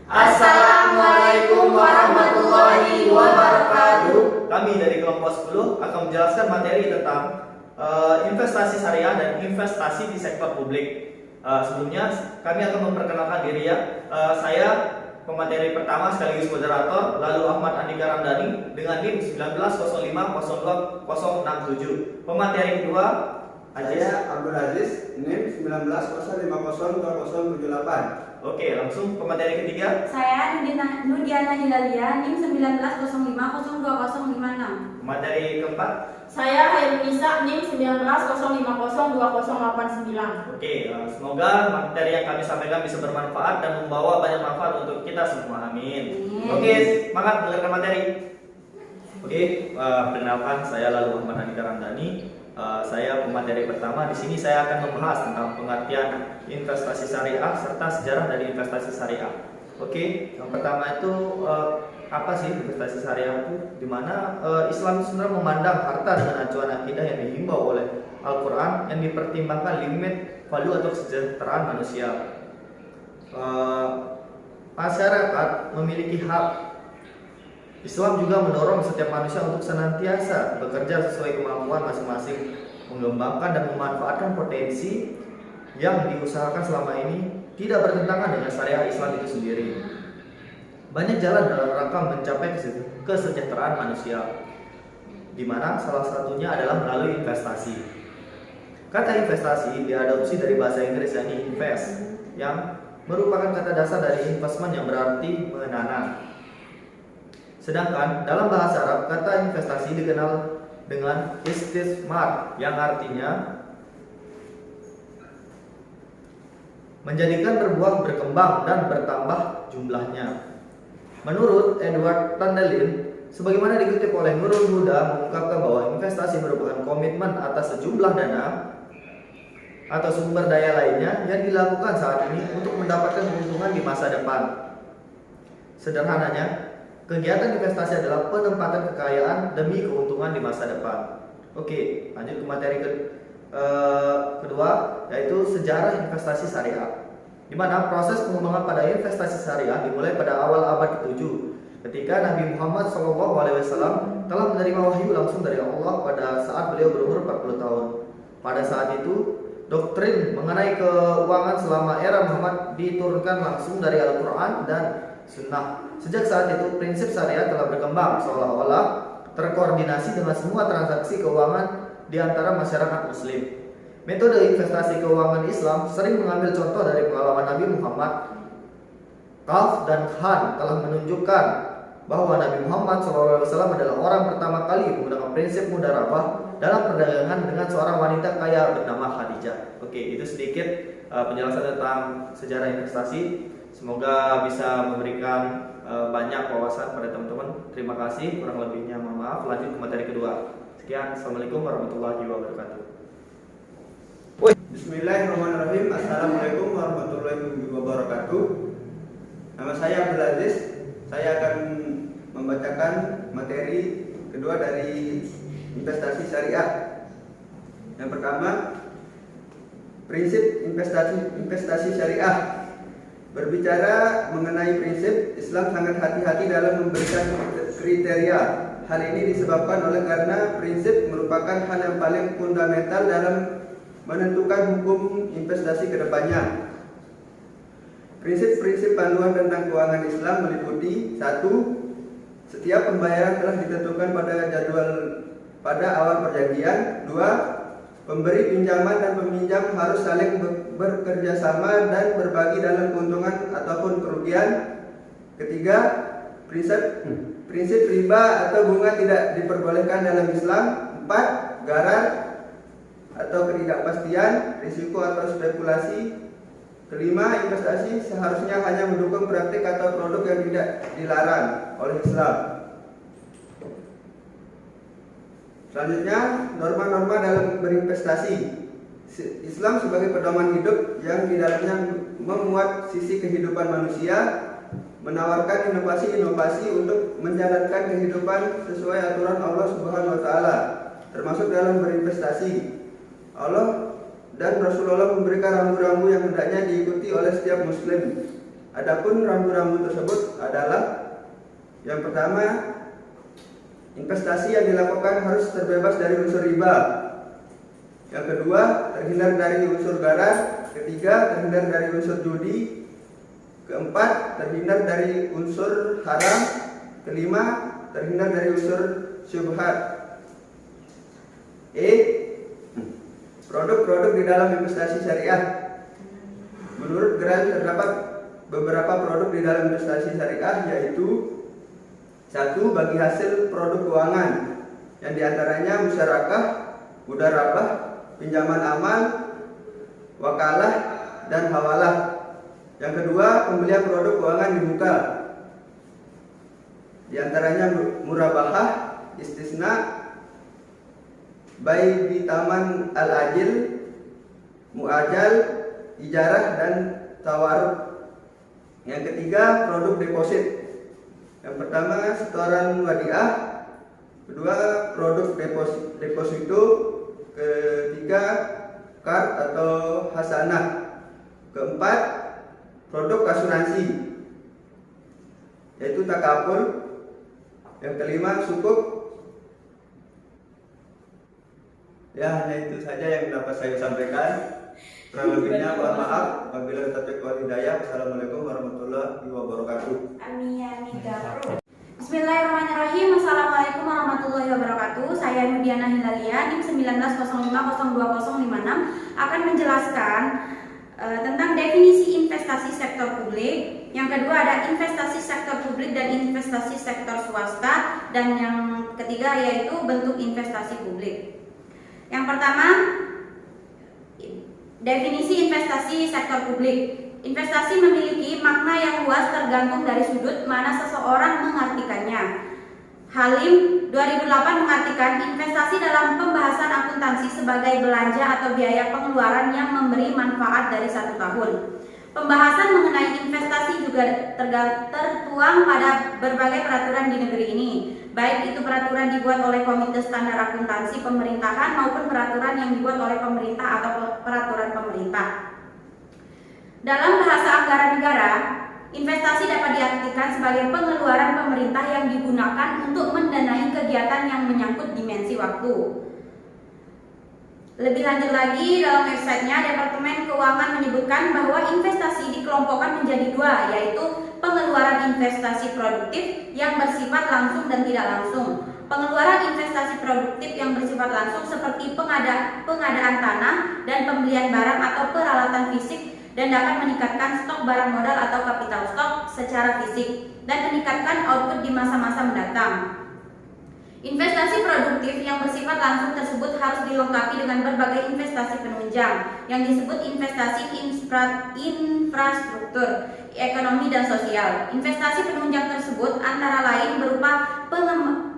Assalamualaikum warahmatullahi wabarakatuh. Kami dari kelompok 10 akan menjelaskan materi tentang investasi syariah dan investasi di sektor publik. Sebelumnya kami akan memperkenalkan diri ya. Saya pemateri pertama sekaligus moderator, lalu Ahmad Andika Ramdhani dengan NIM 1905020067. Pemateri kedua Saya Abdul Aziz, NIM 1905020078. Oke, langsung pemateri ketiga. Saya Nudiana Hilalia, NIM 1905020056. Pemateri keempat. Saya Hairunisa, NIM 1905020089. Oke, semoga materi yang kami sampaikan bisa bermanfaat dan membawa banyak manfaat untuk kita semua. Amin. Oke, semangat mendengarkan materi. Oke, perkenalkan saya lalu Ahmad Andika Ramdhani. Saya pemateri pertama. Di sini saya akan membahas tentang pengertian investasi syariah serta sejarah dari investasi syariah. Oke, yang pertama itu apa sih investasi syariah itu? Dimana Islam sebenarnya memandang harta dengan acuan akidah yang dihimbau oleh Al-Quran yang dipertimbangkan limit value atau kesejahteraan manusia. Masyarakat memiliki hak. Islam juga mendorong setiap manusia untuk senantiasa bekerja sesuai kemampuan masing-masing, mengembangkan dan memanfaatkan potensi yang diusahakan selama ini tidak bertentangan dengan syariah Islam itu sendiri. Banyak jalan dalam rangka mencapai kesejahteraan manusia, di mana salah satunya adalah melalui investasi. Kata investasi diadopsi dari bahasa Inggris yakni invest, yang merupakan kata dasar dari investment yang berarti menanam. Sedangkan dalam bahasa Arab kata investasi dikenal dengan istismar yang artinya menjadikan berbuah, berkembang dan bertambah jumlahnya. Menurut Edward Tandelin, sebagaimana dikutip oleh Nurul Huda, mengungkapkan bahwa investasi merupakan komitmen atas sejumlah dana atau sumber daya lainnya yang dilakukan saat ini untuk mendapatkan keuntungan di masa depan. Sederhananya, kegiatan investasi adalah penempatan kekayaan demi keuntungan di masa depan. Oke, lanjut ke materi kedua, yaitu sejarah investasi syariah. Di mana proses pengembangan pada investasi syariah dimulai pada awal abad ke-7 ketika Nabi Muhammad SAW telah menerima wahyu langsung dari Allah pada saat beliau berumur 40 tahun. Pada saat itu, doktrin mengenai keuangan selama era Muhammad diturunkan langsung dari Al-Quran dan Sunnah. Sejak saat itu prinsip syariah telah berkembang seolah-olah terkoordinasi dengan semua transaksi keuangan di antara masyarakat muslim. Metode investasi keuangan Islam sering mengambil contoh dari pengalaman Nabi Muhammad. Khalaf dan Khan telah menunjukkan bahwa Nabi Muhammad SAW adalah orang pertama kali menggunakan prinsip mudarabah dalam perdagangan dengan seorang wanita kaya bernama Khadijah. Oke, itu sedikit penjelasan tentang sejarah investasi. Semoga bisa memberikan banyak wawasan pada teman-teman. Terima kasih. Kurang lebihnya mohon maaf. Lanjut ke materi kedua. Sekian. Assalamualaikum warahmatullahi wabarakatuh. Bismillahirrahmanirrahim. Assalamualaikum warahmatullahi wabarakatuh. Nama saya Abdul Aziz. Saya akan membacakan materi kedua dari investasi syariah. Yang pertama, prinsip investasi syariah. Berbicara mengenai prinsip, Islam sangat hati-hati dalam memberikan kriteria. Hal ini disebabkan oleh karena prinsip merupakan hal yang paling fundamental dalam menentukan hukum investasi ke depannya. Prinsip-prinsip panduan tentang keuangan Islam meliputi: 1. Setiap pembayaran telah ditentukan pada jadwal pada awal perjanjian. 2. Pemberi pinjaman dan peminjam harus saling bekerja sama dan berbagi dalam keuntungan ataupun kerugian. 3. Prinsip riba atau bunga tidak diperbolehkan dalam Islam. 4. Gharar atau ketidakpastian, risiko atau spekulasi. 5. Investasi seharusnya hanya mendukung praktik atau produk yang tidak dilarang oleh Islam. Selanjutnya, norma-norma dalam berinvestasi. Islam sebagai pedoman hidup yang di dalamnya memuat sisi kehidupan manusia, menawarkan inovasi-inovasi untuk menjalankan kehidupan sesuai aturan Allah Subhanahu wa taala, termasuk dalam berinvestasi. Allah dan Rasulullah memberikan rambu-rambu yang hendaknya diikuti oleh setiap muslim. Adapun rambu-rambu tersebut adalah yang pertama, investasi yang dilakukan harus terbebas dari unsur riba. Yang kedua, terhindar dari unsur gharar. Ketiga, terhindar dari unsur judi. Keempat, terhindar dari unsur haram. Kelima, terhindar dari unsur syubhat. Produk-produk di dalam investasi syariah. Menurut Grant terdapat beberapa produk di dalam investasi syariah, yaitu: satu, bagi hasil produk keuangan, yang diantaranya musyarakah, mudharabah, pinjaman amal, wakalah, dan hawalah. Yang kedua, pembelian produk keuangan di muka, diantaranya murabahah, istisna, bai di taman al-ajil, muajal, ijarah, dan tawaruk. Yang ketiga, produk deposit. Yang pertama, setoran wadiah. Kedua, produk deposito. Ketiga, card atau hasanah. Keempat, produk asuransi, yaitu takaful. Yang kelima, sukuk. Ya, hanya itu saja yang dapat saya sampaikan. Kurang lebihnya mohon maaf. Wabillahi taufiq wal hidayah. Assalamualaikum warahmatullahi wabarakatuh. Amin ya amin gafur. Bismillahirrahmanirrahim. Assalamualaikum warahmatullahi wabarakatuh. Saya Nudiana Hilalia, NIM 1905022056 akan menjelaskan tentang definisi investasi sektor publik. Yang kedua ada investasi sektor publik dan investasi sektor swasta, dan yang ketiga yaitu bentuk investasi publik. Yang pertama, definisi investasi sektor publik. Investasi memiliki makna yang luas tergantung dari sudut mana seseorang mengartikannya. Halim 2008 mengartikan investasi dalam pembahasan akuntansi sebagai belanja atau biaya pengeluaran yang memberi manfaat dari 1 tahun. Pembahasan mengenai investasi juga tertuang pada berbagai peraturan di negeri ini, baik itu peraturan dibuat oleh Komite Standar Akuntansi Pemerintahan maupun peraturan yang dibuat oleh pemerintah atau peraturan pemerintah. Dalam bahasa anggaran negara, investasi dapat diartikan sebagai pengeluaran pemerintah yang digunakan untuk mendanai kegiatan yang menyangkut dimensi waktu. Lebih lanjut lagi, dalam websitenya Departemen Keuangan menyebutkan bahwa investasi dikelompokkan menjadi dua, yaitu pengeluaran investasi produktif yang bersifat langsung dan tidak langsung. Pengeluaran investasi produktif yang bersifat langsung seperti pengadaan tanah dan pembelian barang atau peralatan fisik, dan dapat meningkatkan stok barang modal atau kapital stok secara fisik dan meningkatkan output di masa-masa mendatang. Investasi produktif yang bersifat langsung tersebut harus dilengkapi dengan berbagai investasi penunjang yang disebut investasi infrastruktur, ekonomi, dan sosial. Investasi penunjang tersebut antara lain berupa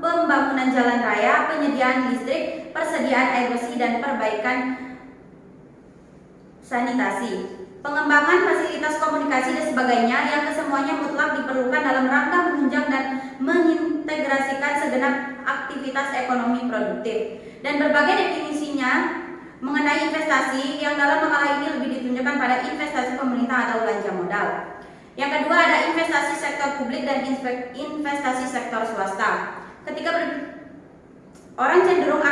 pembangunan jalan raya, penyediaan listrik, persediaan air bersih, dan perbaikan sanitasi. Pengembangan fasilitas komunikasi dan sebagainya yang kesemuanya mutlak diperlukan dalam rangka menunjang dan mengintegrasikan segenap aktivitas ekonomi produktif. Dan berbagai definisinya mengenai investasi yang dalam makalah ini lebih ditunjukkan pada investasi pemerintah atau belanja modal. Yang kedua ada investasi sektor publik dan investasi sektor swasta. Orang cenderung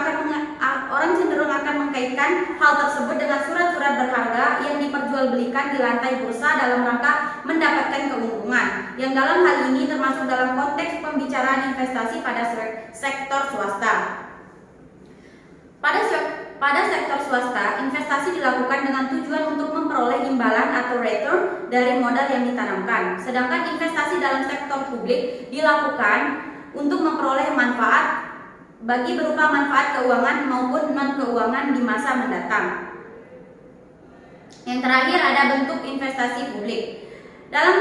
akan mengkaitkan hal tersebut dengan surat-surat berharga yang diperjualbelikan di lantai bursa dalam rangka mendapatkan keuntungan, yang dalam hal ini termasuk dalam konteks pembicaraan investasi pada sektor swasta. Pada sektor swasta, investasi dilakukan dengan tujuan untuk memperoleh imbalan atau return dari modal yang ditanamkan. Sedangkan investasi dalam sektor publik dilakukan untuk memperoleh manfaat bagi berupa manfaat keuangan maupun non-keuangan di masa mendatang. Yang terakhir ada bentuk investasi publik. Dalam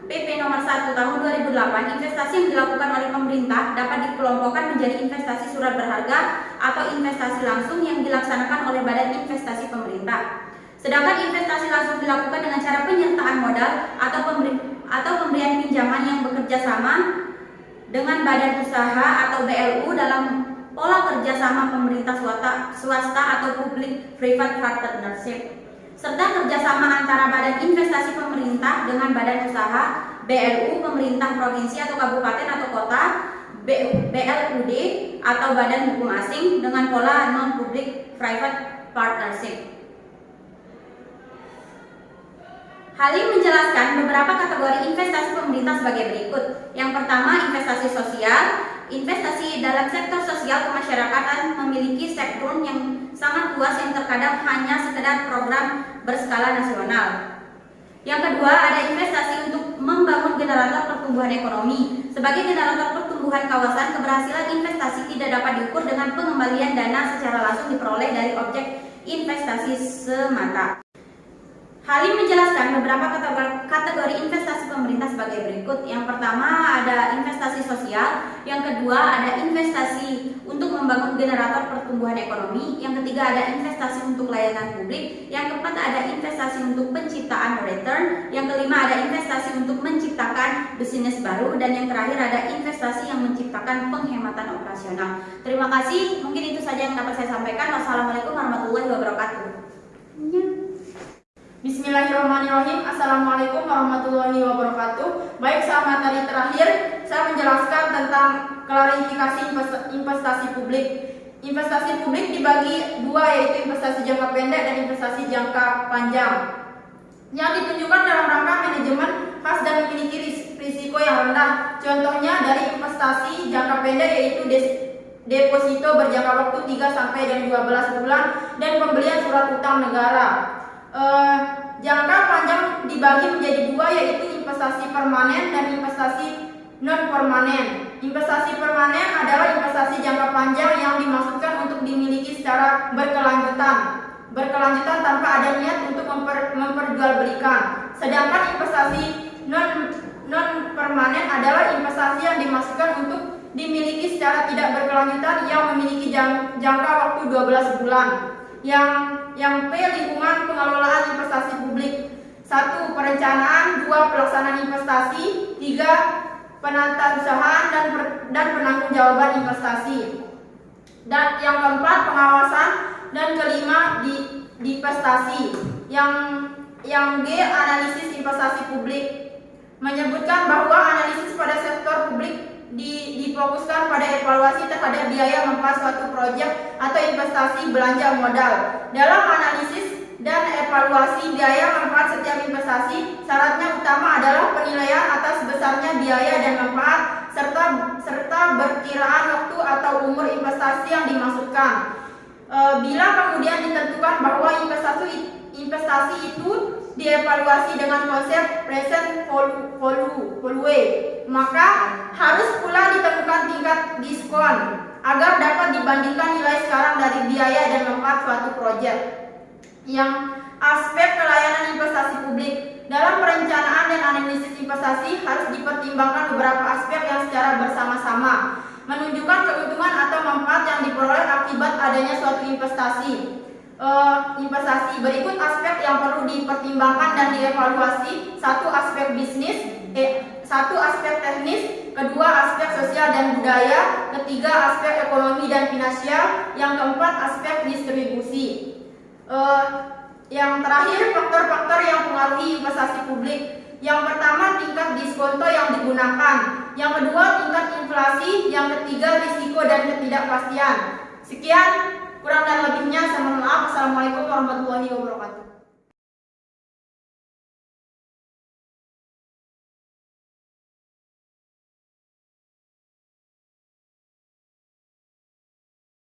PP nomor 1 tahun 2008, investasi yang dilakukan oleh pemerintah dapat dikelompokkan menjadi investasi surat berharga atau investasi langsung yang dilaksanakan oleh badan investasi pemerintah. Sedangkan investasi langsung dilakukan dengan cara penyertaan modal atau pemberian pinjaman yang bekerja sama dengan badan usaha atau BLU dalam pola kerjasama pemerintah swasta atau public private partnership. serta kerjasama antara badan investasi pemerintah dengan badan usaha, BLU, pemerintah provinsi atau kabupaten atau kota, BLUD atau badan hukum asing dengan pola non-public private partnership. Halim menjelaskan beberapa kategori investasi pemerintah sebagai berikut. Yang pertama, investasi sosial. Investasi dalam sektor sosial kemasyarakatan memiliki spektrum yang sangat luas yang terkadang hanya sekedar program berskala nasional. Yang kedua, ada investasi untuk membangun generator pertumbuhan ekonomi. Sebagai generator pertumbuhan kawasan, keberhasilan investasi tidak dapat diukur dengan pengembalian dana secara langsung diperoleh dari objek investasi semata. Halim menjelaskan beberapa kategori investasi pemerintah sebagai berikut. Yang pertama ada investasi sosial, yang kedua ada investasi untuk membangun generator pertumbuhan ekonomi, yang ketiga ada investasi untuk layanan publik, yang keempat ada investasi untuk penciptaan return, yang kelima ada investasi untuk menciptakan bisnis baru, dan yang terakhir ada investasi yang menciptakan penghematan operasional. Terima kasih, mungkin itu saja yang dapat saya sampaikan. Wassalamualaikum warahmatullahi wabarakatuh. Bismillahirrahmanirrahim. Assalamualaikum warahmatullahi wabarakatuh. Baik, sama tadi terakhir saya menjelaskan tentang klarifikasi investasi publik. Investasi publik dibagi dua, yaitu investasi jangka pendek dan investasi jangka panjang, yang ditunjukkan dalam rangka manajemen khas dan memiliki risiko yang rendah. Contohnya dari investasi jangka pendek yaitu deposito berjangka waktu 3 sampai dengan 12 bulan dan pembelian surat utang negara. Jangka panjang dibagi menjadi dua, yaitu investasi permanen dan investasi non permanen. Investasi permanen adalah investasi jangka panjang yang dimaksudkan untuk dimiliki secara berkelanjutan tanpa ada niat untuk memperjualbelikan. Sedangkan investasi non permanen adalah investasi yang dimaksudkan untuk dimiliki secara tidak berkelanjutan yang memiliki jangka waktu 12 bulan. Yang P, lingkungan pengelolaan investasi publik. 1. Perencanaan. 2. Pelaksanaan investasi. 3. Penata usahaan dan penanggung-jawaban investasi. Dan yang keempat, pengawasan, dan kelima divestasi. Yang G, analisis investasi publik. Menyebutkan bahwa analisis pada sektor publik difokuskan pada evaluasi terhadap biaya manfaat suatu proyek atau investasi belanja modal. Dalam analisis dan evaluasi biaya manfaat setiap investasi, syaratnya utama adalah penilaian atas besarnya biaya dan manfaat serta perkiraan waktu atau umur investasi yang dimaksudkan. Bila kemudian ditentukan bahwa investasi itu dievaluasi dengan konsep present value, maka harus pula ditemukan tingkat diskon agar dapat dibandingkan nilai sekarang dari biaya dan manfaat suatu proyek. Yang aspek pelayanan investasi publik. Dalam perencanaan dan analisis investasi harus dipertimbangkan beberapa aspek yang secara bersama-sama menunjukkan keuntungan atau manfaat yang diperoleh akibat adanya suatu investasi. Berikut aspek yang perlu dipertimbangkan dan dievaluasi. 1. Aspek bisnis, 1. Aspek teknis, 2. Aspek sosial dan budaya, 3. Aspek ekonomi dan finansial, yang keempat aspek distribusi. Yang terakhir, faktor-faktor yang mempengaruhi investasi publik. Yang pertama, tingkat diskonto yang digunakan. Yang kedua, tingkat inflasi. Yang ketiga, risiko dan ketidakpastian. Sekian, kurang dan lebihnya saya mohon maaf. Assalamualaikum warahmatullahi wabarakatuh.